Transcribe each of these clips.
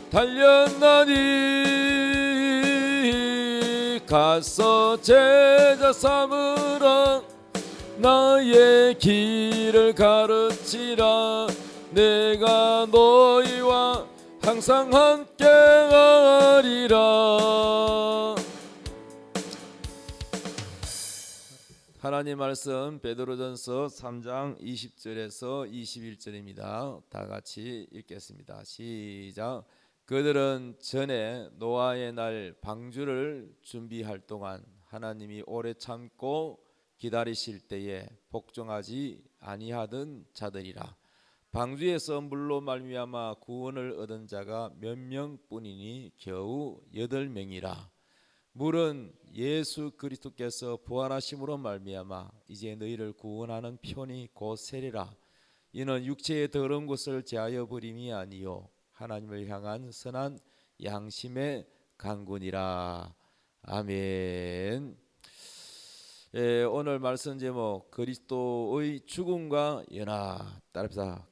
달렸나니 가서 제자 삼으라. 나의 길을 가르치라. 내가 너희와 항상 함께하리라. 하나님 말씀 베드로전서 3장 20절에서 21절입니다. 다 같이 읽겠습니다. 시작. 그들은 전에 노아의 날 방주를 준비할 동안 하나님이 오래 참고 기다리실 때에 복종하지 아니하던 자들이라. 방주에서 물로 말미암아 구원을 얻은 자가 몇 명뿐이니 겨우 8명이라. 물은 예수 그리스도께서 부활하심으로 말미암아 이제 너희를 구원하는 편이 곧 세례라. 이는 육체의 더러운 것을 제하여 버림이 아니요 하나님을 향한 선한 양심의 간구니라. 아멘. 오늘 말씀 제목 그리스도의 죽음과 연합. 따라합시다.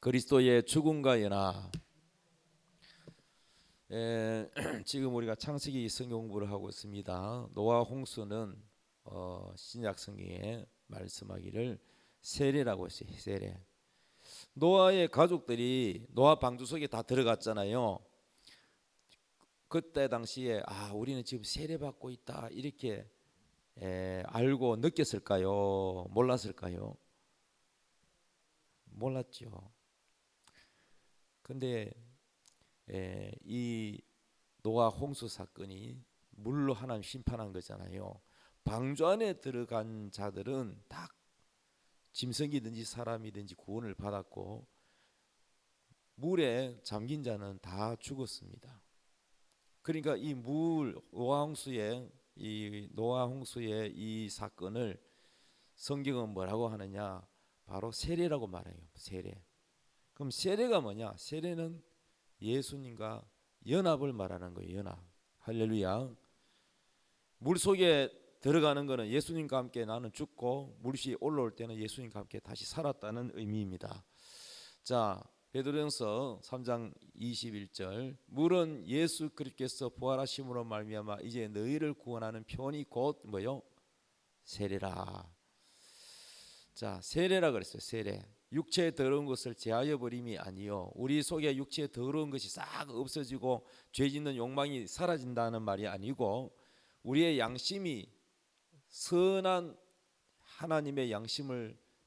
그리스도의 죽음과 연합. 지금 우리가 창세기 성경 공부를 하고 있습니다. 노아 홍수는 신약 성경에 말씀하기를 세례라고 했어요. 세례. 노아의 가족들이 노아 방주 속에 다 들어갔잖아요. 그때 당시에 우리는 지금 세례 받고 있다 이렇게 알고 느꼈을까요? 몰랐을까요? 몰랐죠. 근데 이 노아 홍수 사건이 물로 하나님 심판한 거잖아요. 방주 안에 들어간 자들은 다 짐승이든지 사람이든지 구원을 받았고 물에 잠긴 자는 다 죽었습니다. 그러니까 이 노아 홍수의 이 사건을 성경은 뭐라고 하느냐? 바로 세례라고 말해요. 세례. 그럼 세례가 뭐냐? 세례는 예수님과 연합을 말하는 거예요. 연합. 할렐루야. 물속에 들어가는 것은 예수님과 함께 나는 죽고 물이 올라올 때는 예수님과 함께 다시 살았다는 의미입니다. 자, 베드로전서 3장 21절. 물은 예수 그리스도께서 부활하심으로 말미암아 이제 너희를 구원하는 편이 곧 뭐요? 세례라. 자, 세례라 그랬어요. 세례. 육체의 더러운 것을 제하여 버림이 아니요 우리 속에 육체의 더러운 것이 싹 없어지고 죄 짓는 욕망이 사라진다는 말이 아니고 우리의 양심이 선한 하나님의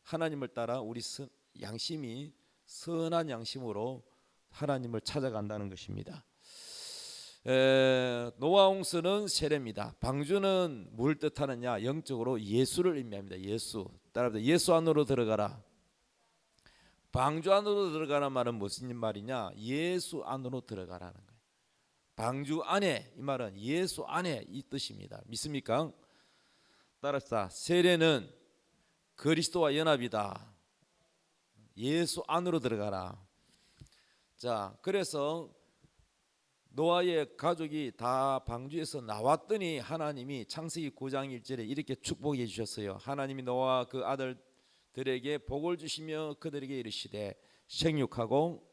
하나님을 따라 우리 양심이 선한 양심으로 하나님을 찾아간다는 것입니다. 노아 홍수는 세례입니다. 방주는 뭘 뜻하느냐? 영적으로 예수를 의미합니다. 예수. 따라합니다. 예수 안으로 들어가라. 방주 안으로 들어가라는 말은 무슨 말이냐? 예수 안으로 들어가라는 거예요. 방주 안에, 이 말은 예수 안에 이 뜻입니다. 믿습니까? 따라서 세례는 그리스도와 연합이다. 예수 안으로 들어가라. 자, 그래서 노아의 가족이 다 방주에서 나왔더니 하나님이 창세기 9장 1절에 이렇게 축복해 주셨어요. 하나님이 노아 그 아들들에게 복을 주시며 그들에게 이르시되 생육하고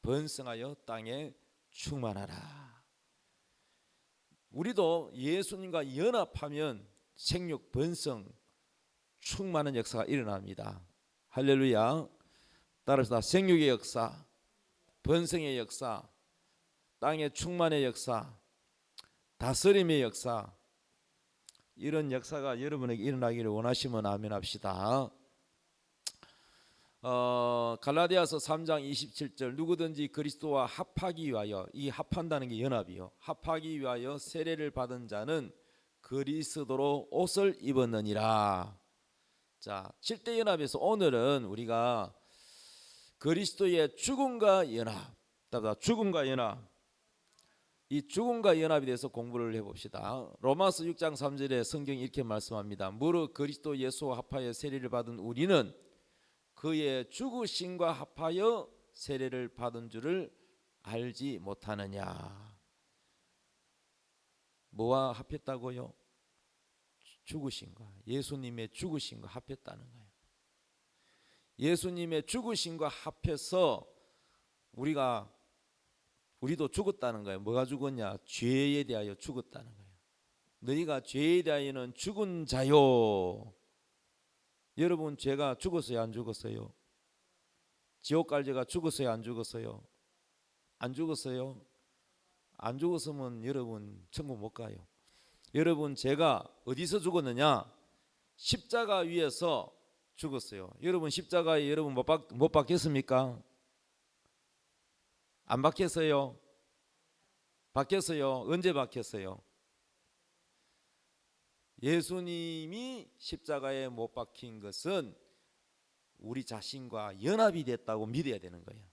번성하여 땅에 충만하라. 우리도 예수님과 연합하면 생육, 번성, 충만한 역사가 일어납니다. 할렐루야. 따라서 생육의 역사, 번성의 역사, 땅의 충만의 역사, 다스림의 역사, 이런 역사가 여러분에게 일어나기를 원하시면 아멘 합시다. 갈라디아서 3장 27절. 누구든지 그리스도와 합하기 위하여, 이 합한다는 게 연합이요, 합하기 위하여 세례를 받은 자는 그리스도로 옷을 입었느니라. 자, 7대 연합에서 오늘은 우리가 그리스도의 죽음과 연합, 죽음과 연합, 이 죽음과 연합에 대해서 공부를 해봅시다. 로마서 6장 3절에 성경이 이렇게 말씀합니다. 무릇 그리스도 예수와 합하여 세례를 받은 우리는 그의 죽으심과 합하여 세례를 받은 줄을 알지 못하느냐. 뭐와 합했다고요? 죽으심과, 예수님의 죽으심과 합했다는 거예요. 예수님의 죽으심과 합해서 우리도 죽었다는 거예요. 뭐가 죽었냐? 죄에 대하여 죽었다는 거예요. 너희가 죄에 대하여는 죽은 자요. 여러분, 죄가 죽었어요, 안 죽었어요? 지옥 갈 죄가 죽었어요, 안 죽었어요? 안 죽었어요? 안 죽었으면 여러분 천국 못 가요. 여러분, 죄가 어디서 죽었느냐? 십자가 위에서 죽었어요. 여러분, 십자가에 여러분 못 박혔습니까? 안 박혔어요? 박혔어요? 언제 박혔어요? 예수님이 십자가에 못 박힌 것은 우리 자신과 연합이 됐다고 믿어야 되는 거예요.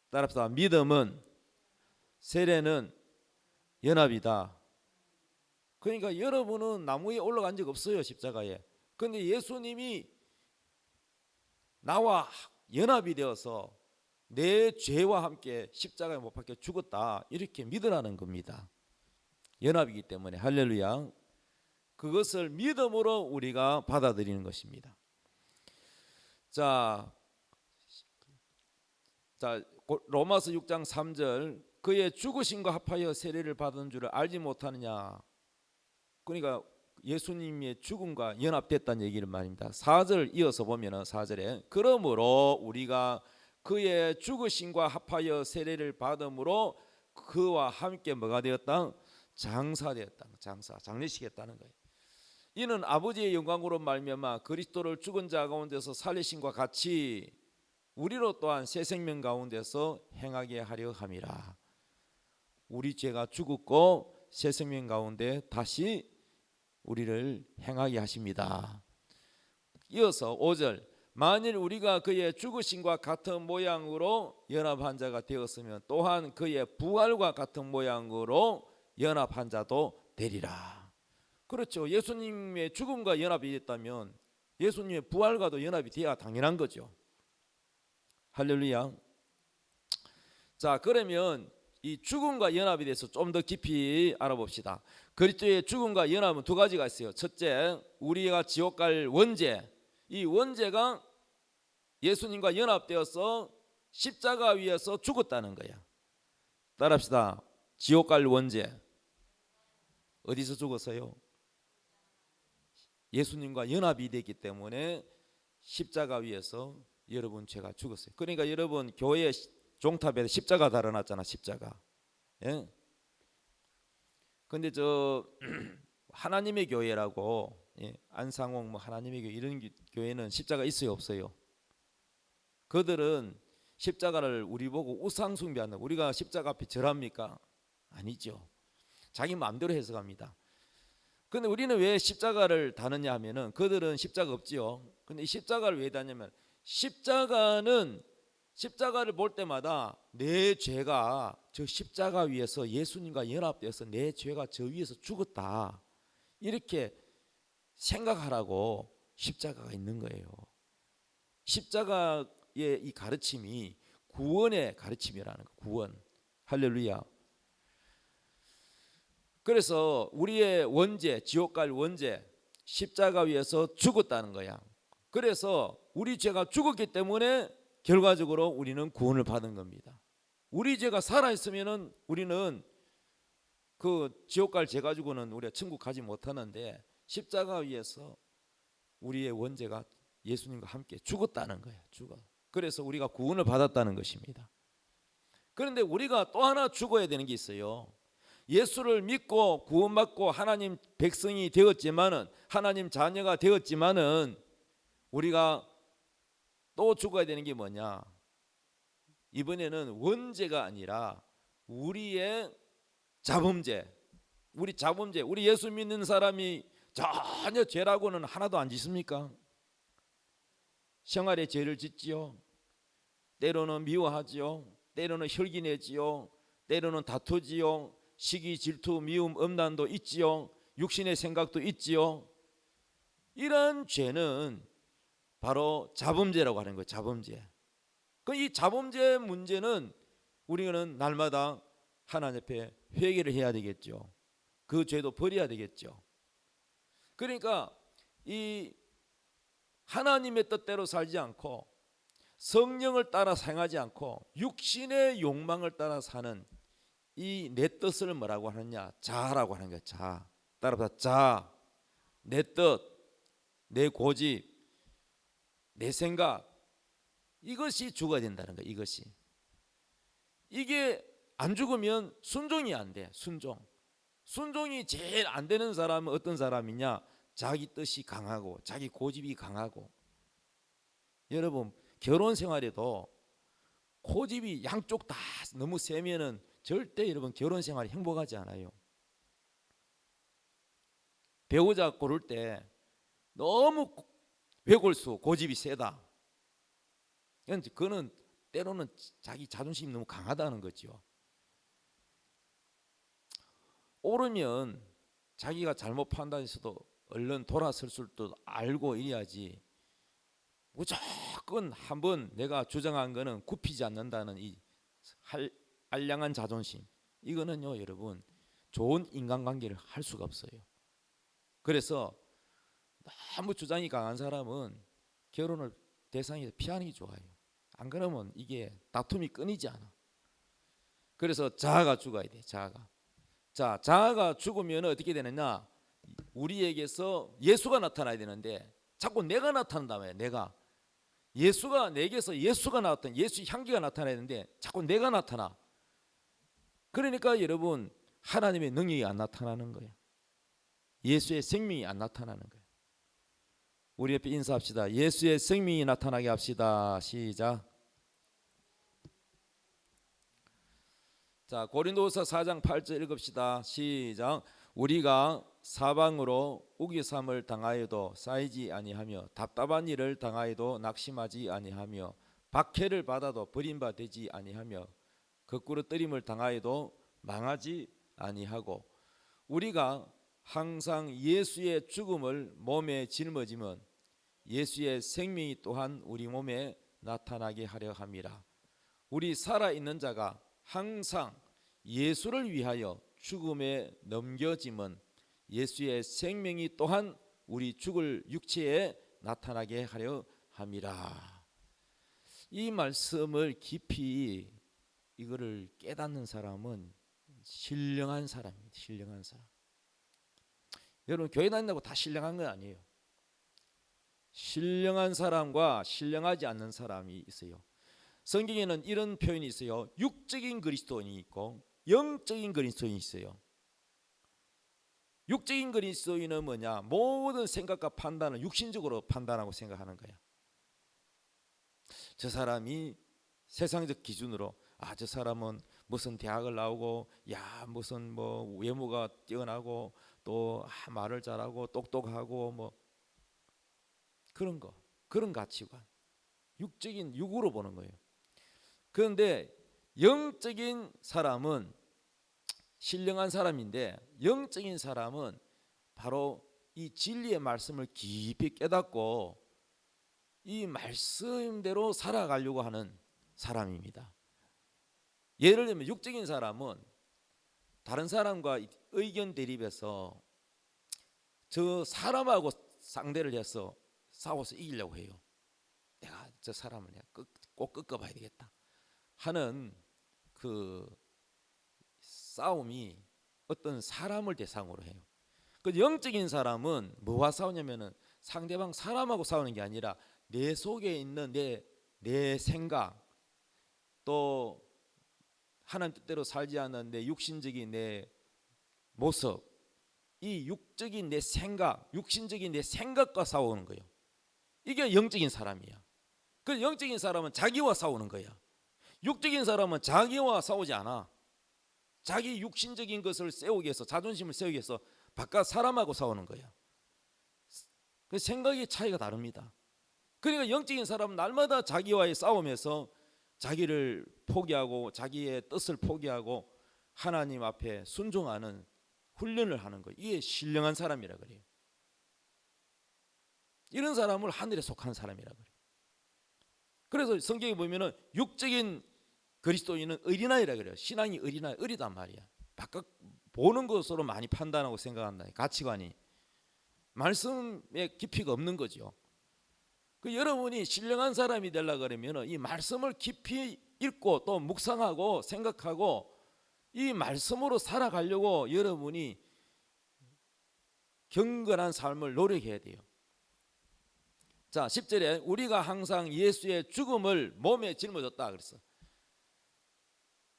따라서 믿음은, 세례는 연합이다. 그러니까 여러분은 나무에 올라간 적 없어요, 십자가에. 그런데 예수님이 나와 연합이 되어서 내 죄와 함께 십자가에 못 박혀 죽었다, 이렇게 믿으라는 겁니다. 연합이기 때문에. 할렐루야. 그것을 믿음으로 우리가 받아들이는 것입니다. 자, 로마서 6장 3절, 그의 죽으심과 합하여 세례를 받은 줄을 알지 못하느냐. 그러니까 예수님의 죽음과 연합됐다는 얘기를 말입니다. 4절 이어서 보면은 4절에 그러므로 우리가 그의 죽으심과 합하여 세례를 받음으로 그와 함께 뭐가 되었다? 장사되었다. 장례식했다는 거예요. 이는 아버지의 영광으로 말미암아 그리스도를 죽은 자 가운데서 살리심과 같이 우리로 또한 새 생명 가운데서 행하게 하려 함이라. 우리 죄가 죽었고 새 생명 가운데 다시 우리를 행하게 하십니다. 이어서 5절, 만일 우리가 그의 죽으심과 같은 모양으로 연합한 자가 되었으면 또한 그의 부활과 같은 모양으로 연합한 자도 되리라. 그렇죠. 예수님의 죽음과 연합이 됐다면 예수님의 부활과도 연합이 돼야 당연한 거죠. 할렐루야. 자, 그러면 이 죽음과 연합에 대해서 좀 더 깊이 알아봅시다. 그리스도의 죽음과 연합은 두 가지가 있어요. 첫째, 우리가 지옥 갈 원죄, 이 원죄가 예수님과 연합되어서 십자가 위에서 죽었다는 거야. 따라합시다. 지옥 갈 원죄 어디서 죽었어요? 예수님과 연합이 됐기 때문에 십자가 위에서 여러분 죄가 죽었어요. 그러니까 여러분 교회 종탑에 십자가 달아놨잖아, 십자가. 예? 근데 저 하나님의 교회라고, 예, 안상홍 뭐 하나님의 교회 이런 교회는 십자가 있어요, 없어요? 그들은 십자가를 우리 보고 우상 숭배한다. 우리가 십자가 앞에 절합니까? 아니죠. 자기 마음대로 해석합니다. 근데 우리는 왜 십자가를 다느냐 하면은 그들은 십자가 없지요. 근데 이 십자가를 왜 다냐면 십자가를 볼 때마다 내 죄가 저 십자가 위에서 예수님과 연합되어서 내 죄가 저 위에서 죽었다, 이렇게 생각하라고 십자가가 있는 거예요. 십자가의 이 가르침이 구원의 가르침이라는 거. 구원. 할렐루야. 그래서 우리의 원죄, 지옥 갈 원죄, 십자가 위에서 죽었다는 거야. 그래서 우리 죄가 죽었기 때문에 결과적으로 우리는 구원을 받은 겁니다. 우리 죄가 살아있으면은 우리는 그 지옥 갈 죄 가지고는 우리가 천국 가지 못하는데 십자가 위에서 우리의 원죄가 예수님과 함께 죽었다는 거예요. 그래서 우리가 구원을 받았다는 것입니다. 그런데 우리가 또 하나 죽어야 되는 게 있어요. 예수를 믿고 구원받고 하나님 백성이 되었지만은, 하나님 자녀가 되었지만은 우리가 또 죽어야 되는 게 뭐냐? 이번에는 원죄가 아니라 우리의 자범죄. 우리 예수 믿는 사람이 전혀 죄라고는 하나도 안 짓습니까? 생활에 죄를 짓지요. 때로는 미워하지요. 때로는 혈기내지요. 때로는 다투지요. 시기, 질투, 미움, 음란도 있지요. 육신의 생각도 있지요. 이런 죄는 바로 자범죄라고 하는 거예요. 자범죄. 이 자범죄 문제는 우리는 날마다 하나님 앞에 회개를 해야 되겠죠. 그 죄도 버려야 되겠죠. 그러니까 이 하나님의 뜻대로 살지 않고 성령을 따라 행하지 않고 육신의 욕망을 따라 사는 이 내 뜻을 뭐라고 하느냐? 자라고 하는 거야. 자. 따라서 자, 내 뜻, 내 고집, 내 생각, 이것이 죽어야 된다는 거야. 이것이. 이게 안 죽으면 순종이 안 돼. 순종이 제일 안 되는 사람은 어떤 사람이냐? 자기 뜻이 강하고 자기 고집이 강하고. 여러분 결혼 생활에도 고집이 양쪽 다 너무 세면은 절대 여러분 결혼 생활이 행복하지 않아요. 배우자 고를 때 너무 외골수 고집이 세다. 그거는 때로는 자기 자존심이 너무 강하다는 거죠. 오르면 자기가 잘못 판단했어도 얼른 돌아설 줄도 알고 이래야지. 무조건 한번 내가 주장한 거는 굽히지 않는다는 이 알량한 자존심, 이거는요 여러분 좋은 인간관계를 할 수가 없어요. 그래서 너무 주장이 강한 사람은 결혼을 대상에서 피하는 게 좋아요. 안 그러면 이게 다툼이 끊이지 않아. 그래서 자아가 죽어야 돼. 자아가 죽으면 어떻게 되느냐? 우리에게서 예수가 나타나야 되는데 자꾸 내가 나타난다며. 내가 예수가 내게서 예수가 나왔던 예수 향기가 나타나야 되는데 자꾸 내가 나타나. 그러니까 여러분 하나님의 능력이 안 나타나는 거야. 예수의 생명이 안 나타나는 거야. 우리 옆에 인사합시다. 예수의 생명이 나타나게 합시다. 시작. 자, 고린도후서 4장 8절 읽읍시다. 시작. 우리가 사방으로 우기삼을 당하여도 쌓이지 아니하며 답답한 일을 당하여도 낙심하지 아니하며 박해를 받아도 버림받지 아니하며 거꾸로 뜨림을 당하여도 망하지 아니하고 우리가 항상 예수의 죽음을 몸에 짊어지면 예수의 생명이 또한 우리 몸에 나타나게 하려 함이라. 우리 살아있는 자가 항상 예수를 위하여 죽음에 넘겨짐은 예수의 생명이 또한 우리 죽을 육체에 나타나게 하려 함이라. 이 말씀을 깊이 이거를 깨닫는 사람은 신령한 사람입니다. 신령한 사람. 여러분 교회 다닌다고 다 신령한 건 아니에요. 신령한 사람과 신령하지 않는 사람이 있어요. 성경에는 이런 표현이 있어요. 육적인 그리스도인이 있고 영적인 그리스도인이 있어요. 육적인 그리스도인은 뭐냐? 모든 생각과 판단을 육신적으로 판단하고 생각하는 거야. 저 사람이 세상적 기준으로 저 사람은 무슨 대학을 나오고 무슨 뭐 외모가 뛰어나고 또 말을 잘하고 똑똑하고 뭐 그런 가치관, 육적인 육으로 보는 거예요. 그런데 영적인 사람은 신령한 사람인데 영적인 사람은 바로 이 진리의 말씀을 깊이 깨닫고 이 말씀대로 살아가려고 하는 사람입니다. 예를 들면 육적인 사람은 다른 사람과 의견 대립해서 저 사람하고 상대를 해서 싸워서 이기려고 해요. 내가 저 사람을 꼭 꺾어봐야 되겠다 하는 그 싸움이 어떤 사람을 대상으로 해요. 그 영적인 사람은 뭐와 싸우냐면은 상대방 사람하고 싸우는 게 아니라 내 속에 있는 내 생각, 또 하나님 뜻대로 살지 않는 내 육신적인 내 모습, 이 육적인 내 생각, 육신적인 내 생각과 싸우는 거예요. 이게 영적인 사람이야. 그 영적인 사람은 자기와 싸우는 거야. 육적인 사람은 자기와 싸우지 않아. 자기 육신적인 것을 세우기 위해서, 자존심을 세우기 위해서 바깥 사람하고 싸우는 거야. 그 생각의 차이가 다릅니다. 그러니까 영적인 사람은 날마다 자기와의 싸움에서 자기를 포기하고 자기의 뜻을 포기하고 하나님 앞에 순종하는 훈련을 하는 거예요. 이게 신령한 사람이라 그래요. 이런 사람을 하늘에 속한 사람이라 그래요. 그래서 성경에 보면은 육적인 그리스도인은 어린아이라 그래요. 신앙이 어리단 말이야. 바깥 보는 것으로 많이 판단하고 생각한다. 가치관이 말씀에 깊이가 없는 거죠. 그 여러분이 신령한 사람이 되려고 그러면 이 말씀을 깊이 읽고 또 묵상하고 생각하고 이 말씀으로 살아가려고 여러분이 경건한 삶을 노력해야 돼요. 자, 10절에 우리가 항상 예수의 죽음을 몸에 짊어졌다 그랬어.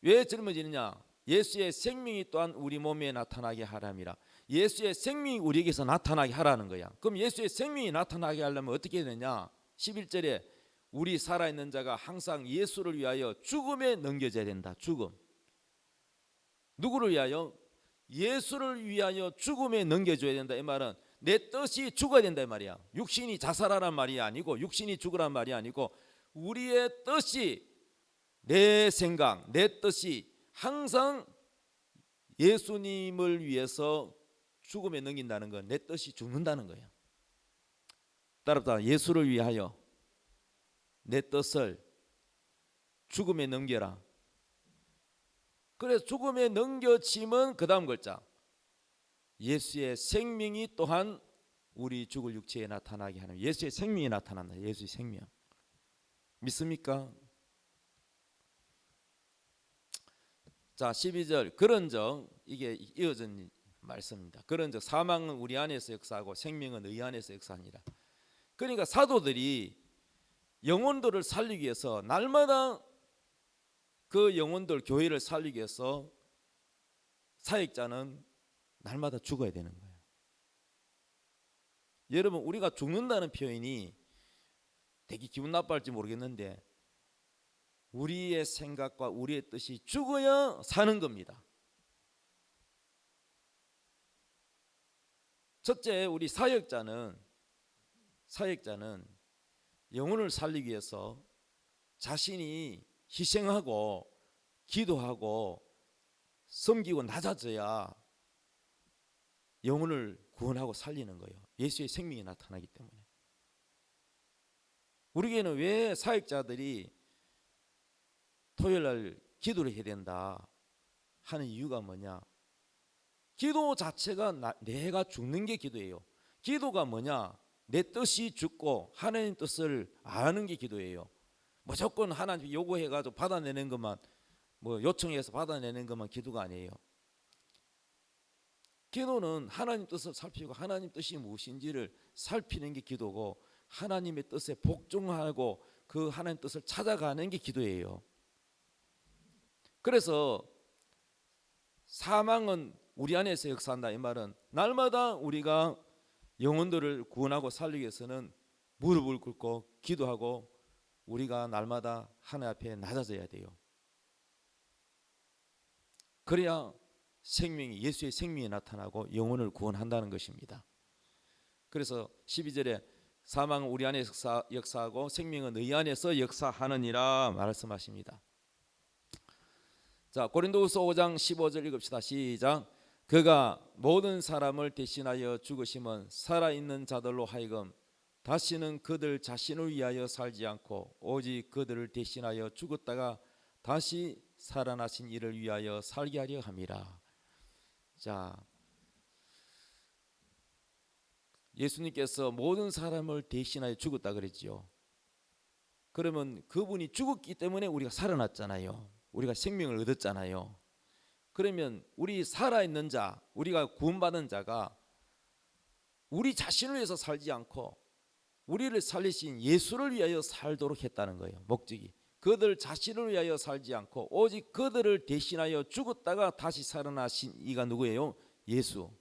왜 짊어지느냐? 예수의 생명이 또한 우리 몸에 나타나게 하람이라. 예수의 생명이 우리에게서 나타나게 하라는 거야. 그럼 예수의 생명이 나타나게 하려면 어떻게 되느냐? 11절에 우리 살아있는 자가 항상 예수를 위하여 죽음에 넘겨져야 된다. 죽음. 누구를 위하여? 예수를 위하여 죽음에 넘겨줘야 된다. 이 말은 내 뜻이 죽어야 된다 이 말이야. 육신이 자살하란 말이 아니고 육신이 죽으란 말이 아니고 우리의 뜻이, 내 생각, 내 뜻이 항상 예수님을 위해서 죽음에 넘긴다는 건 내 뜻이 죽는다는 거야. 따라서 예수를 위하여 내 뜻을 죽음에 넘겨라. 그래서 죽음에 넘겨짐은 그 다음 글자, 예수의 생명이 또한 우리 죽을 육체에 나타나게 하는, 예수의 생명이 나타난다. 예수의 생명 믿습니까? 자, 12절 그런즉, 이게 이어진 말씀입니다. 그런즉 사망은 우리 안에서 역사하고 생명은 의 안에서 역사하니라. 그러니까 사도들이 영혼들을 살리기 위해서 날마다 그 영혼들, 교회를 살리기 위해서 사역자는 날마다 죽어야 되는 거예요. 여러분, 우리가 죽는다는 표현이 되게 기분 나빠할지 모르겠는데 우리의 생각과 우리의 뜻이 죽어야 사는 겁니다. 첫째, 우리 사역자는 영혼을 살리기 위해서 자신이 희생하고 기도하고 섬기고 낮아져야 영혼을 구원하고 살리는 거예요. 예수의 생명이 나타나기 때문에. 우리 교회는 왜 사역자들이 토요일날 기도를 해야 된다 하는 이유가 뭐냐? 기도 자체가 내가 죽는 게 기도예요. 기도가 뭐냐? 내 뜻이 죽고 하나님 뜻을 아는 게 기도예요. 무조건 하나님 요구해가지고 받아내는 것만, 뭐 요청해서 받아내는 것만 기도가 아니에요. 기도는 하나님 뜻을 살피고 하나님 뜻이 무엇인지를 살피는 게 기도고, 하나님의 뜻에 복종하고 그 하나님 뜻을 찾아가는 게 기도예요. 그래서 사망은 우리 안에서 역사한다 이 말은 날마다 우리가 영혼들을 구원하고 살리기 위해서는 무릎을 꿇고 기도하고 우리가 날마다 하나님 앞에 낮아져야 돼요. 그래야 생명이, 예수의 생명이 나타나고 영혼을 구원한다는 것입니다. 그래서 12절에 사망은 우리 안에 역사하고 생명은 너희 안에서 역사하느니라 말씀하십니다. 자, 고린도후서 5장 15절 읽읍시다. 시작. 그가 모든 사람을 대신하여 죽으심은 살아있는 자들로 하여금 다시는 그들 자신을 위하여 살지 않고 오직 그들을 대신하여 죽었다가 다시 살아나신 이를 위하여 살게 하려 함이라. 자, 예수님께서 모든 사람을 대신하여 죽었다 그랬죠. 그러면 그분이 죽었기 때문에 우리가 살아났잖아요. 우리가 생명을 얻었잖아요. 그러면 우리 살아있는 자, 우리가 구원받은 자가 우리 자신을 위해서 살지 않고 우리를 살리신 예수를 위하여 살도록 했다는 거예요. 목적이 그들 자신을 위하여 살지 않고 오직 그들을 대신하여 죽었다가 다시 살아나신 이가 누구예요? 예수.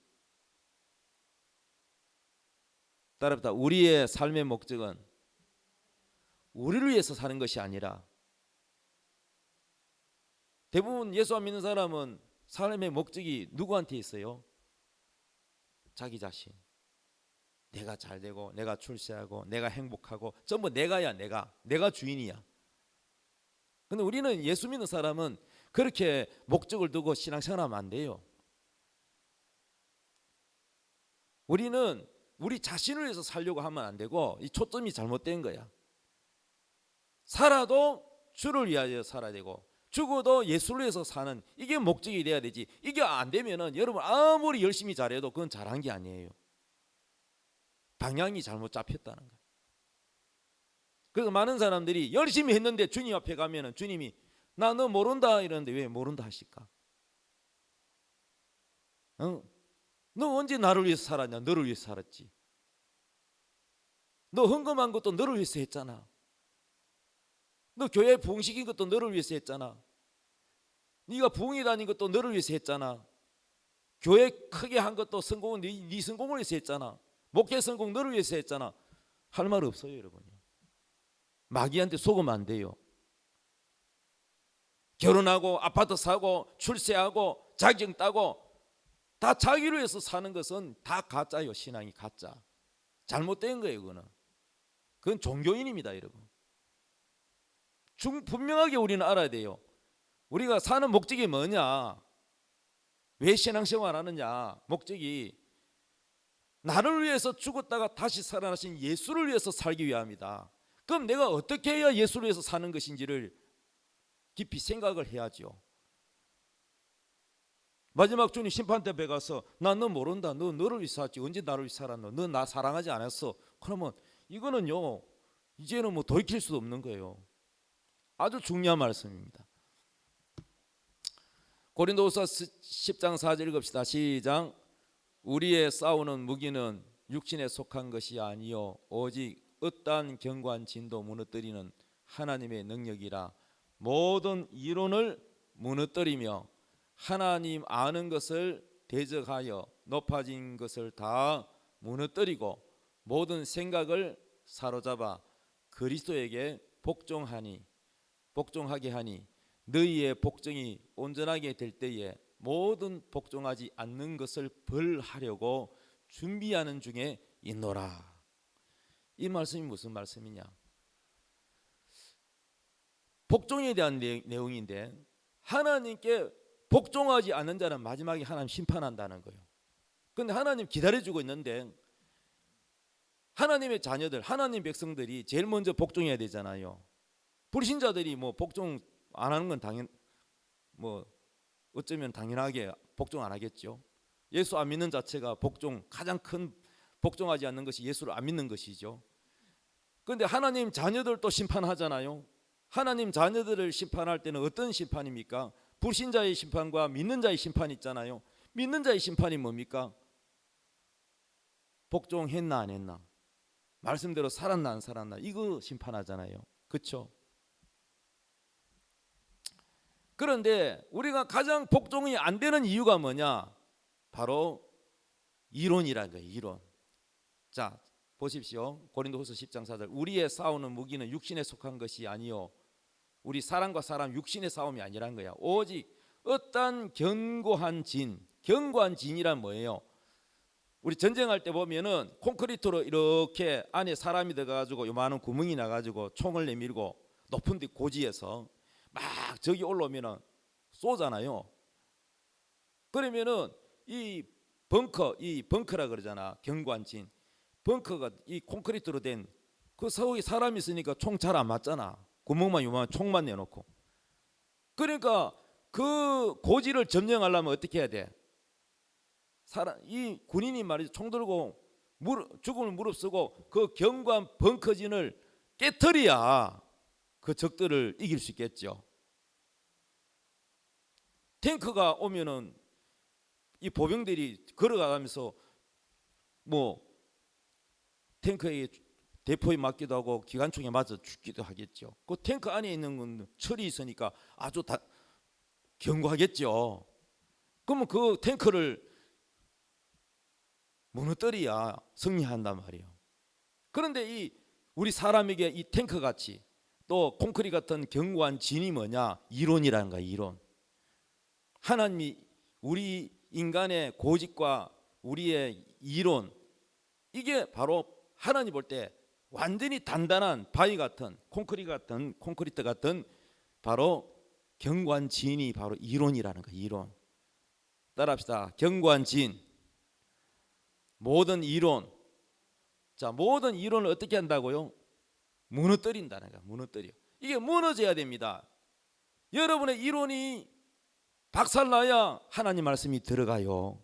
따라붙어 우리의 삶의 목적은 우리를 위해서 사는 것이 아니라, 대부분 예수 안 믿는 사람은 삶의 목적이 누구한테 있어요? 자기 자신. 내가 잘 되고 내가 출세하고 내가 행복하고 전부 내가야. 내가 주인이야. 근데 우리는 예수 믿는 사람은 그렇게 목적을 두고 신앙생활하면 안 돼요. 우리는 우리 자신을 위해서 살려고 하면 안 되고, 이 초점이 잘못된 거야. 살아도 주를 위하여 살아야 되고 죽어도 예수를 위해서 사는, 이게 목적이 돼야 되지. 이게 안 되면은 여러분 아무리 열심히 잘해도 그건 잘한 게 아니에요. 방향이 잘못 잡혔다는 거예요. 그래서 많은 사람들이 열심히 했는데 주님 앞에 가면은 주님이 나 너 모른다 이러는데 왜 모른다 하실까? 너 언제 나를 위해서 살았냐? 너를 위해서 살았지. 너 헌금한 것도 너를 위해서 했잖아. 너 교회 부흥시킨 것도 너를 위해서 했잖아. 네가 부흥회 다닌 것도 너를 위해서 했잖아. 교회 크게 한 것도 성공은 네 성공을 위해서 했잖아. 목회 성공 너를 위해서 했잖아. 할 말 없어요, 여러분. 마귀한테 속으면 안 돼요. 결혼하고 아파트 사고 출세하고 자격증 따고 다 자기를 위해서 사는 것은 다 가짜요. 신앙이 가짜. 잘못된 거예요. 그건 종교인입니다, 여러분. 분명하게 우리는 알아야 돼요. 우리가 사는 목적이 뭐냐? 왜 신앙생활 하느냐? 목적이 나를 위해서 죽었다가 다시 살아나신 예수를 위해서 살기 위함이다. 그럼 내가 어떻게 해야 예수를 위해서 사는 것인지를 깊이 생각을 해야죠. 마지막 주님 심판대 배 가서 나 너 모른다. 너 너를 위해서 살았지. 언제 나를 위해서 살았노? 너 나 사랑하지 않았어. 그러면 이거는요, 이제는 뭐 돌이킬 수도 없는 거예요. 아주 중요한 말씀입니다. 고린도후서 10장 4절 읽읍시다. 시작. 우리의 싸우는 무기는 육신에 속한 것이 아니요 오직 어떠한 견고한 진도 무너뜨리는 하나님의 능력이라. 모든 이론을 무너뜨리며 하나님 아는 것을 대적하여 높아진 것을 다 무너뜨리고 모든 생각을 사로잡아 그리스도에게 복종하게 하니 너희의 복종이 온전하게 될 때에 모든 복종하지 않는 것을 벌하려고 준비하는 중에 있노라. 이 말씀이 무슨 말씀이냐? 복종에 대한 내용인데 하나님께 복종하지 않는 자는 마지막에 하나님 심판한다는 거예요. 그런데 하나님 기다려주고 있는데 하나님의 자녀들, 하나님 백성들이 제일 먼저 복종해야 되잖아요. 불신자들이 뭐 복종 안 하는 건 어쩌면 당연하게 복종 안 하겠죠. 예수 안 믿는 자체가 가장 큰 복종하지 않는 것이 예수를 안 믿는 것이죠. 그런데 하나님 자녀들도 심판하잖아요. 하나님 자녀들을 심판할 때는 어떤 심판입니까? 불신자의 심판과 믿는 자의 심판이 있잖아요. 믿는 자의 심판이 뭡니까? 복종했나 안 했나, 말씀대로 살았나 안 살았나, 이거 심판하잖아요. 그렇죠? 그런데 우리가 가장 복종이 안 되는 이유가 뭐냐? 바로 이론이라는 거예요. 이론. 자, 보십시오. 고린도후서 10장 4절. 우리의 싸우는 무기는 육신에 속한 것이 아니요 우리 사람과 사람 육신의 싸움이 아니란 거야. 오직 어떤 견고한 진이란 뭐예요? 우리 전쟁할 때 보면은 콘크리트로 이렇게 안에 사람이 들어가지고 요만한 구멍이 나가지고 총을 내밀고 높은 데 고지에서 막 저기 올라오면은 쏘잖아요. 그러면은 이 벙커라 그러잖아. 견고한 진. 벙커가 이 콘크리트로 된 그 속에 사람이 있으니까 총 잘 안 맞잖아. 구멍만 요만한 총만 내놓고. 그러니까 그 고지를 점령하려면 어떻게 해야 돼? 이 군인이 말이죠, 총 들고 죽음을 무릅쓰고 그 견고한 벙커진을 깨트려야 그 적들을 이길 수 있겠죠. 탱크가 오면은 이 보병들이 걸어가면서 뭐 탱크에 대포에 맞기도 하고 기관총에 맞아 죽기도 하겠죠. 그 탱크 안에 있는 건 철이 있으니까 아주 다 견고하겠죠. 그러면 그 탱크를 무너뜨려야 승리한단 말이에요. 그런데 우리 사람에게 이 탱크 같이 또 콘크리트 같은 견고한 진이 뭐냐? 이론이라는 거야. 이론. 하나님이 우리 인간의 고집과 우리의 이론, 이게 바로 하나님 볼 때 완전히 단단한 바위 같은 콘크리트 같은 바로 견고한 진이 바로 이론이라는 거예요. 이론. 따라합시다. 견고한 진. 모든 이론. 자, 모든 이론을 어떻게 한다고요? 무너뜨린다는 거야. 무너뜨려. 이게 무너져야 됩니다. 여러분의 이론이 박살나야 하나님 말씀이 들어가요.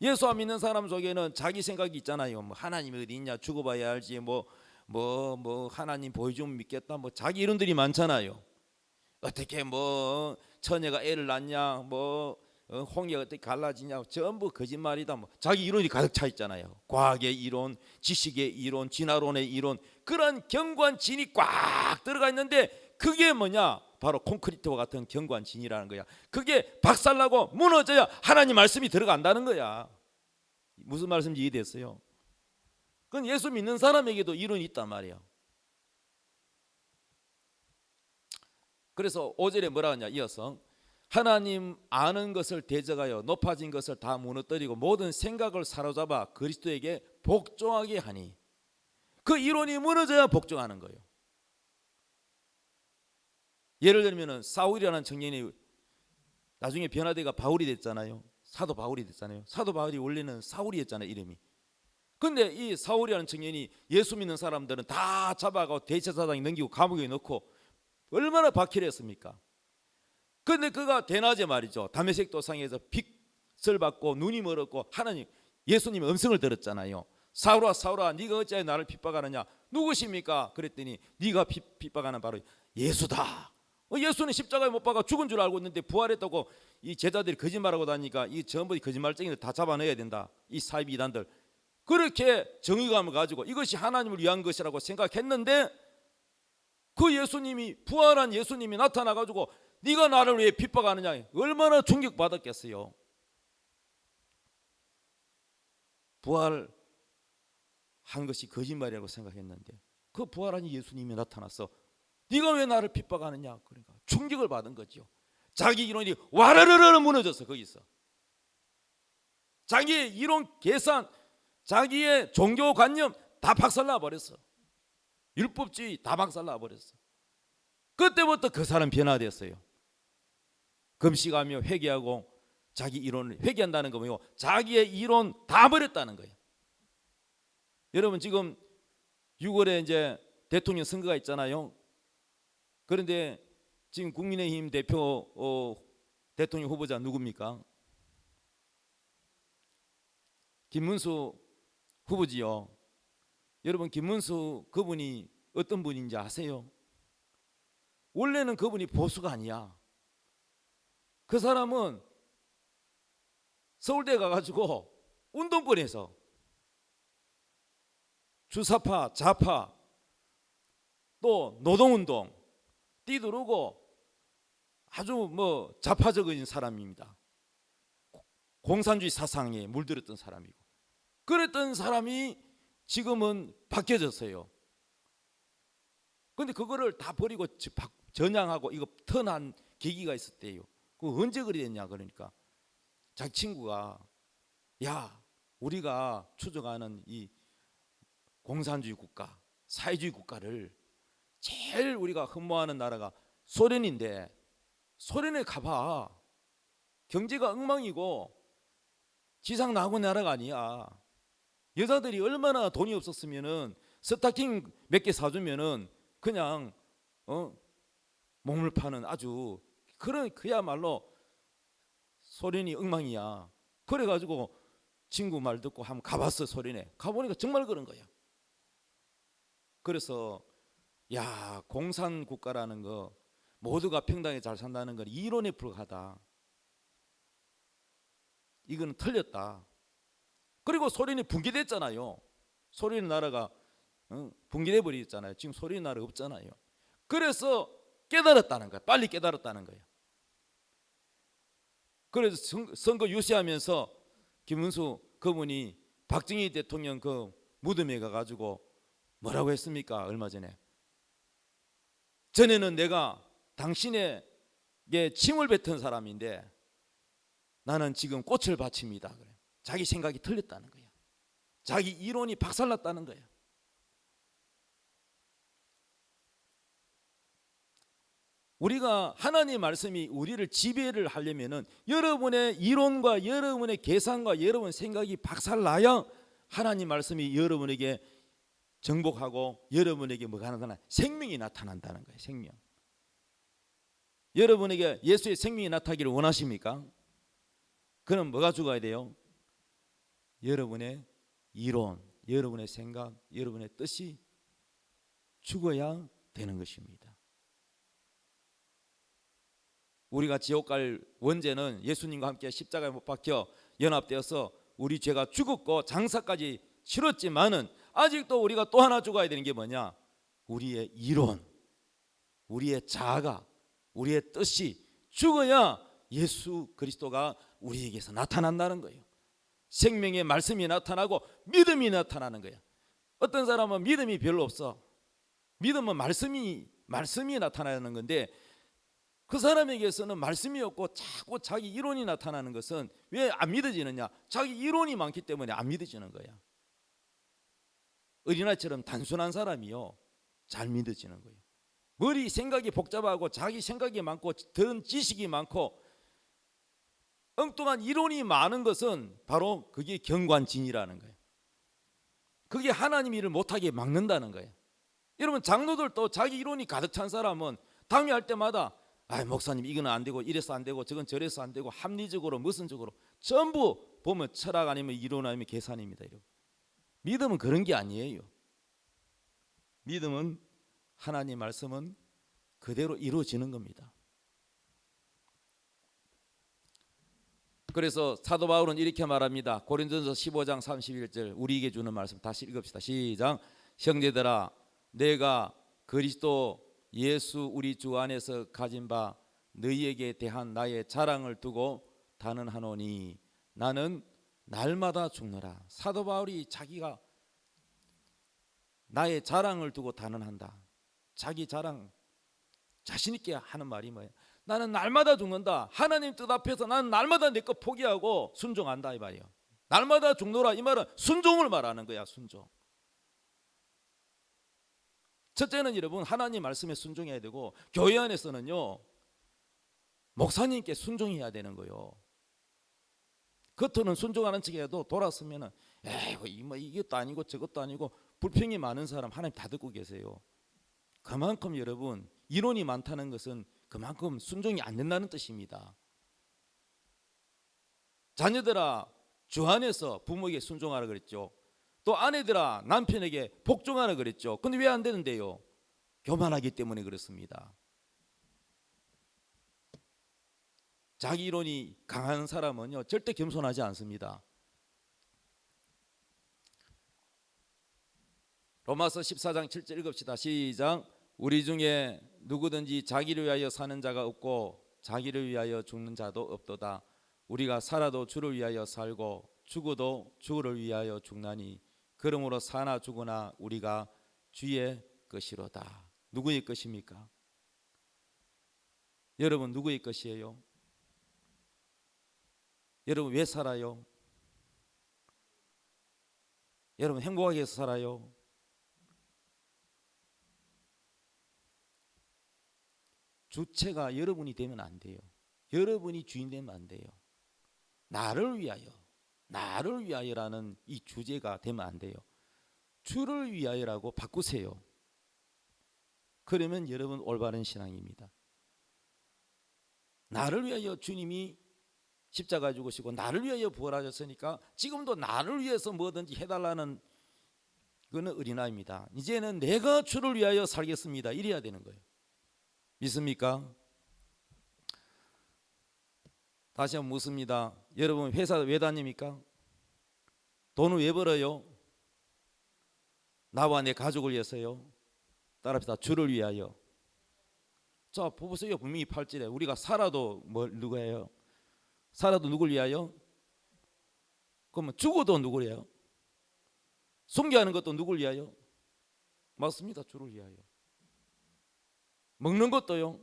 예수 안 믿는 사람 속에는 자기 생각이 있잖아요. 뭐 하나님이 어디 있냐, 죽어봐야 알지, 뭐 뭐 하나님 보여주면 믿겠다, 뭐 자기 이론들이 많잖아요. 어떻게 뭐 처녀가 애를 낳냐, 뭐 홍해가 어떻게 갈라지냐, 전부 거짓말이다. 뭐 자기 이론이 가득 차 있잖아요. 과학의 이론, 지식의 이론, 진화론의 이론, 그런 견고한 진이 꽉 들어가 있는데 그게 뭐냐? 바로 콘크리트와 같은 견고한 진이라는 거야. 그게 박살나고 무너져야 하나님 말씀이 들어간다는 거야. 무슨 말씀인지 이해됐어요? 그건 예수 믿는 사람에게도 이론이 있단 말이야. 그래서 5절에 뭐라 하냐, 이어서 하나님 아는 것을 대적하여 높아진 것을 다 무너뜨리고 모든 생각을 사로잡아 그리스도에게 복종하게 하니, 그 이론이 무너져야 복종하는 거예요. 예를 들면 사울이라는 청년이 나중에 변화되가 바울이 됐잖아요. 사도 바울이 됐잖아요. 사도 바울이 원래는 사울이었잖아요, 이름이. 근데 이 사울이라는 청년이 예수 믿는 사람들은 다 잡아가고 대제사장에 넘기고 감옥에 넣고 얼마나 박해했습니까? 근데 그가 대낮에 말이죠, 다메섹 도상에서 빛을 받고 눈이 멀었고 하나님 예수님의 음성을 들었잖아요. 사울아 사울아 네가 어찌하여 나를 핍박하느냐, 누구십니까? 그랬더니 네가 핍박하는 바로 예수다. 예수는 십자가에 못 박아 죽은 줄 알고 있는데 부활했다고 이 제자들이 거짓말하고 다니니까 이 전부 거짓말쟁이들 다 잡아내야 된다, 이 사이비 이단들. 그렇게 정의감을 가지고 이것이 하나님을 위한 것이라고 생각했는데, 그 예수님이, 부활한 예수님이 나타나가지고 네가 나를 왜 핍박하느냐, 얼마나 충격받았겠어요. 부활한 것이 거짓말이라고 생각했는데 그 부활한 예수님이 나타나서 네가 왜 나를 핍박하느냐, 그러니까 충격을 받은 거죠. 자기 이론이 와르르르 무너졌어. 거기서 자기의 이론 계산, 자기의 종교관념 다 박살나 버렸어. 율법주의 다 박살나 버렸어. 그때부터 그 사람 변화됐어요. 금식하며 회개하고 자기 이론을 회개한다는 거 뭐예요? 자기의 이론 다 버렸다는 거예요. 여러분 지금 6월에 이제 대통령 선거가 있잖아요. 그런데 지금 국민의힘 대표 대통령 후보자 누굽니까? 김문수 후보지요. 여러분 김문수 그분이 어떤 분인지 아세요? 원래는 그분이 보수가 아니야. 그 사람은 서울대 가가지고 운동권에서 주사파, 좌파, 또 노동운동 뛰두르고 아주 뭐 좌파적인 사람입니다. 공산주의 사상에 물들었던 사람이고, 그랬던 사람이 지금은 바뀌어졌어요. 근데 그거를 다 버리고 전향하고 이거 턴한 계기가 있었대요. 그 언제 그리 됐냐, 그러니까 자기 친구가 야 우리가 추정하는 이 공산주의 국가, 사회주의 국가를 제일 우리가 흠모하는 나라가 소련인데 소련에 가봐. 경제가 엉망이고 지상 나고 나라가 아니야. 여자들이 얼마나 돈이 없었으면은 스타킹 몇 개 사주면은 그냥 몸을 파는 아주 그런 그야말로 소련이 엉망이야. 그래가지고 친구 말 듣고 한번 가봤어. 소련에 가보니까 정말 그런 거야. 그래서 야 공산 국가라는 거 모두가 평등하게 잘 산다는 건 이론에 불과하다. 이거는 틀렸다. 그리고 소련이 붕괴됐잖아요. 소련 나라가 붕괴돼 버렸잖아요. 지금 소련 나라 없잖아요. 그래서 깨달았다는 거야. 빨리 깨달았다는 거야. 그래서 선거 유세하면서 김문수 그분이 박정희 대통령 그 무덤에 가가지고 뭐라고 했습니까? 얼마 전에 전에는 내가 당신에게 침을 뱉은 사람인데 나는 지금 꽃을 바칩니다. 그래. 자기 생각이 틀렸다는 거야. 자기 이론이 박살났다는 거야. 우리가 하나님의 말씀이 우리를 지배를 하려면은 여러분의 이론과 여러분의 계산과 여러분의 생각이 박살나야 하나님 말씀이 여러분에게 정복하고 여러분에게 뭐가 하나 생명이 나타난다는 거예요. 생명. 여러분에게 예수의 생명이 나타나기를 원하십니까? 그럼 뭐가 죽어야 돼요? 여러분의 이론, 여러분의 생각, 여러분의 뜻이 죽어야 되는 것입니다. 우리가 지옥 갈 원죄는 예수님과 함께 십자가에 못 박혀 연합되어서 우리 죄가 죽었고 장사까지 치렀지만은 아직도 우리가 또 하나 죽어야 되는 게 뭐냐? 우리의 이론, 우리의 자아가, 우리의 뜻이 죽어야 예수 그리스도가 우리에게서 나타난다는 거예요. 생명의 말씀이 나타나고 믿음이 나타나는 거예요. 어떤 사람은 믿음이 별로 없어. 믿음은 말씀이 나타나는 건데 그 사람에게서는 말씀이 없고 자꾸 자기 이론이 나타나는 것은 왜 안 믿어지느냐? 자기 이론이 많기 때문에 안 믿어지는 거야. 어린아이처럼 단순한 사람이요 잘 믿어지는 거예요. 머리 생각이 복잡하고 자기 생각이 많고 들은 지식이 많고 엉뚱한 이론이 많은 것은 바로 그게 경관진이라는 거예요. 그게 하나님 일을 못하게 막는다는 거예요. 여러분 장로들도 자기 이론이 가득 찬 사람은 당회할 때마다 목사님 이거는 안 되고 이래서 안 되고 저건 저래서 안 되고 합리적으로 무슨적으로 전부 보면 철학 아니면 이론 아니면 계산입니다. 여러분. 믿음은 그런 게 아니에요. 믿음은 하나님 말씀은 그대로 이루어지는 겁니다. 그래서 사도 바울은 이렇게 말합니다. 고린도전서 15장 31절 우리에게 주는 말씀 다시 읽읍시다. 시작. 형제들아 내가 그리스도 예수 우리 주 안에서 가진 바 너희에게 대한 나의 자랑을 두고 단언하노니 나는 날마다 죽노라. 사도 바울이 자기가 나의 자랑을 두고 단언한다. 자기 자랑 자신 있게 하는 말이 뭐예요? 나는 날마다 죽는다. 하나님 뜻 앞에서 나는 날마다 내 것 포기하고 순종한다 이 말이에요. 날마다 죽노라 이 말은 순종을 말하는 거야. 순종. 첫째는 여러분 하나님 말씀에 순종해야 되고 교회 안에서는요 목사님께 순종해야 되는 거예요. 겉으로는 순종하는 척해도 돌아서면은 이것도 아니고 저것도 아니고 불평이 많은 사람 하나님 다 듣고 계세요. 그만큼 여러분 이론이 많다는 것은 그만큼 순종이 안 된다는 뜻입니다. 자녀들아 주 안에서 부모에게 순종하라 그랬죠. 또 아내들아 남편에게 복종하라 그랬죠. 근데 왜 안 되는데요? 교만하기 때문에 그렇습니다. 자기 이론이 강한 사람은요 절대 겸손하지 않습니다. 로마서 14장 7절 읽읍시다. 시작. 우리 중에 누구든지 자기를 위하여 사는 자가 없고 자기를 위하여 죽는 자도 없도다. 우리가 살아도 주를 위하여 살고 죽어도 주를 위하여 죽나니 그러므로 사나 죽으나 우리가 주의 것이로다. 누구의 것입니까? 여러분 누구의 것이에요? 여러분 왜 살아요? 여러분 행복하게 해서 살아요? 주체가 여러분이 되면 안 돼요. 여러분이 주인 되면 안 돼요. 나를 위하여라는 이 주제가 되면 안 돼요. 주를 위하여라고 바꾸세요. 그러면 여러분 올바른 신앙입니다. 나를 위하여 주님이 십자가 죽으시고 나를 위하여 부활하셨으니까 지금도 나를 위해서 뭐든지 해달라는 그거는 어린아이입니다. 이제는 내가 주를 위하여 살겠습니다. 이래야 되는 거예요. 믿습니까? 다시 한번 묻습니다. 여러분 회사 왜 다닙니까? 돈을 왜 벌어요? 나와 내 가족을 위해서요. 따라합시다. 주를 위하여. 자 보세요. 분명히 8절에 우리가 살아도 누구예요? 살아도 누굴 위하여? 그러면 죽어도 누굴 위하여? 순교하는 것도 누굴 위하여? 맞습니다. 주를 위하여. 먹는 것도요.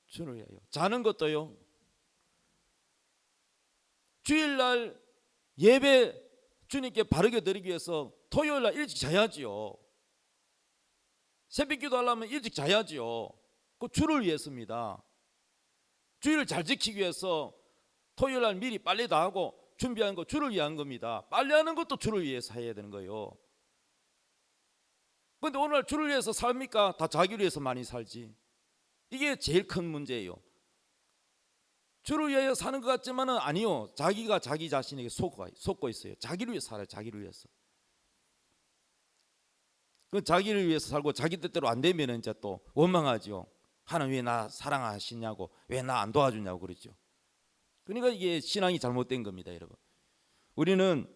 주를 위하여. 자는 것도요. 주일날 예배 주님께 바르게 드리기 위해서 토요일날 일찍 자야지요. 새벽 기도하려면 일찍 자야지요. 그 주를 위해서입니다. 주일을 잘 지키기 위해서 토요일날 미리 빨리 다 하고 준비하는 거 주를 위한 겁니다. 빨래하는 것도 주를 위해서 해야 되는 거예요. 그런데 오늘 주를 위해서 삽니까? 다 자기를 위해서 많이 살지. 이게 제일 큰 문제예요. 주를 위하여 사는 것 같지만은 아니요. 자기가 자기 자신에게 속고 있어요. 자기를 위해서 살아요. 자기를 위해서. 그 자기를 위해서 살고 자기 뜻대로 안 되면 이제 또 원망하죠. 하나님 왜 나 사랑하시냐고, 왜 나 안 도와주냐고 그러죠. 그러니까 이게 신앙이 잘못된 겁니다, 여러분. 우리는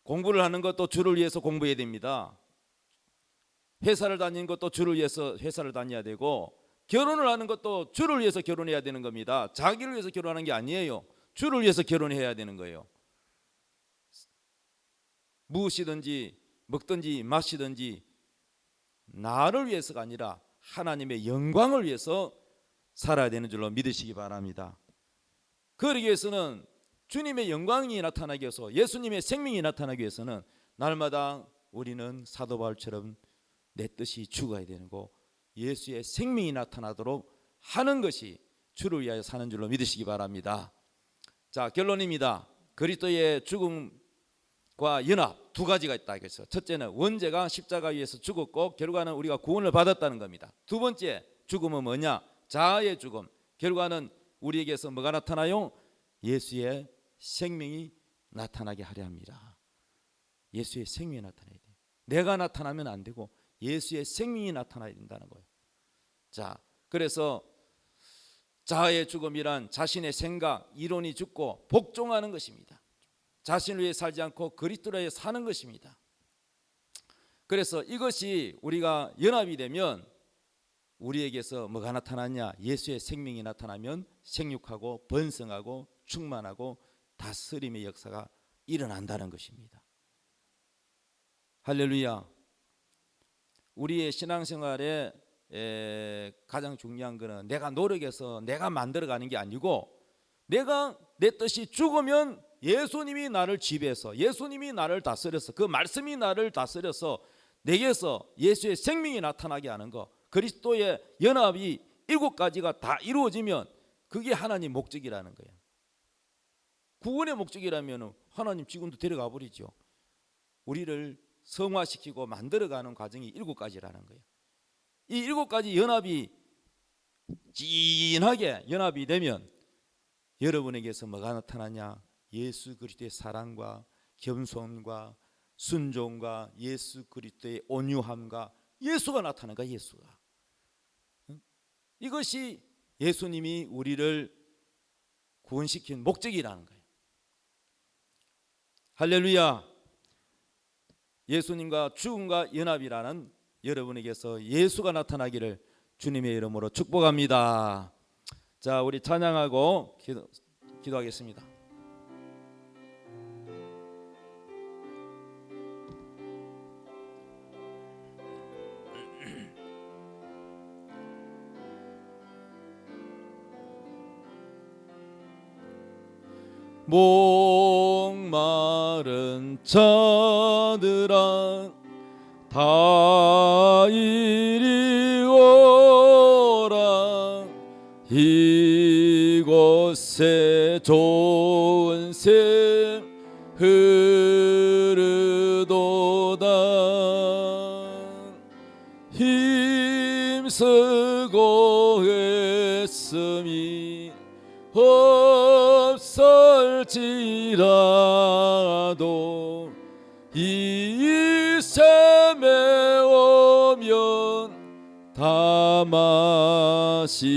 공부를 하는 것도 주를 위해서 공부해야 됩니다. 회사를 다니는 것도 주를 위해서 회사를 다녀야 되고, 결혼을 하는 것도 주를 위해서 결혼해야 되는 겁니다. 자기를 위해서 결혼하는 게 아니에요. 주를 위해서 결혼해야 되는 거예요. 무엇이든지 먹든지 마시든지 나를 위해서가 아니라 하나님의 영광을 위해서 살아야 되는 줄로 믿으시기 바랍니다. 그러기 위해서는 주님의 영광이 나타나기 위해서, 예수님의 생명이 나타나기 위해서는 날마다 우리는 사도 바울처럼 내 뜻이 죽어야 되는 거, 예수의 생명이 나타나도록 하는 것이 주를 위하여 사는 줄로 믿으시기 바랍니다. 자, 결론입니다. 그리스도의 죽음과 연합 두 가지가 있다 그랬어요. 첫째는 원죄가 십자가 위에서 죽었고 결과는 우리가 구원을 받았다는 겁니다. 두 번째 죽음은 뭐냐? 자아의 죽음. 결과는 우리에게서 뭐가 나타나요? 예수의 생명이 나타나게 하려 합니다. 예수의 생명이 나타나야 돼요. 내가 나타나면 안 되고 예수의 생명이 나타나야 된다는 거예요. 자, 그래서 자아의 죽음이란 자신의 생각, 이론이 죽고 복종하는 것입니다. 자신을 위해 살지 않고 그리스도를 위해 사는 것입니다. 그래서 이것이 우리가 연합이 되면 우리에게서 뭐가 나타나냐? 예수의 생명이 나타나면 생육하고 번성하고 충만하고 다스림의 역사가 일어난다는 것입니다. 할렐루야. 우리의 신앙생활에 가장 중요한 것은 내가 노력해서 내가 만들어가는 게 아니고, 내가 내 뜻이 죽으면 예수님이 나를 지배해서, 예수님이 나를 다스려서, 그 말씀이 나를 다스려서 내게서 예수의 생명이 나타나게 하는 것, 그리스도의 연합이 7가지가 다 이루어지면 그게 하나님 목적이라는 거예요. 구원의 목적이라면 하나님 지금도 데려가 버리죠. 우리를 성화시키고 만들어가는 과정이 7가지라는 거예요. 이 7가지 연합이 진하게 연합이 되면 여러분에게서 뭐가 나타나냐? 예수 그리스도의 사랑과 겸손과 순종과 예수 그리스도의 온유함과 예수가 나타나는 거야. 예수가. 이것이 예수님이 우리를 구원시킨 목적이라는 거예요. 할렐루야. 예수님과 죽음과 연합이라는 여러분에게서 예수가 나타나기를 주님의 이름으로 축복합니다. 자, 우리 찬양하고 기도하겠습니다. 목마른 자들아 다 이리 오라. 이곳에 좋은 샘 흐르도다. 힘쓰고 애씀이 없을지라도 이 샘에 오면 다 마시겠네.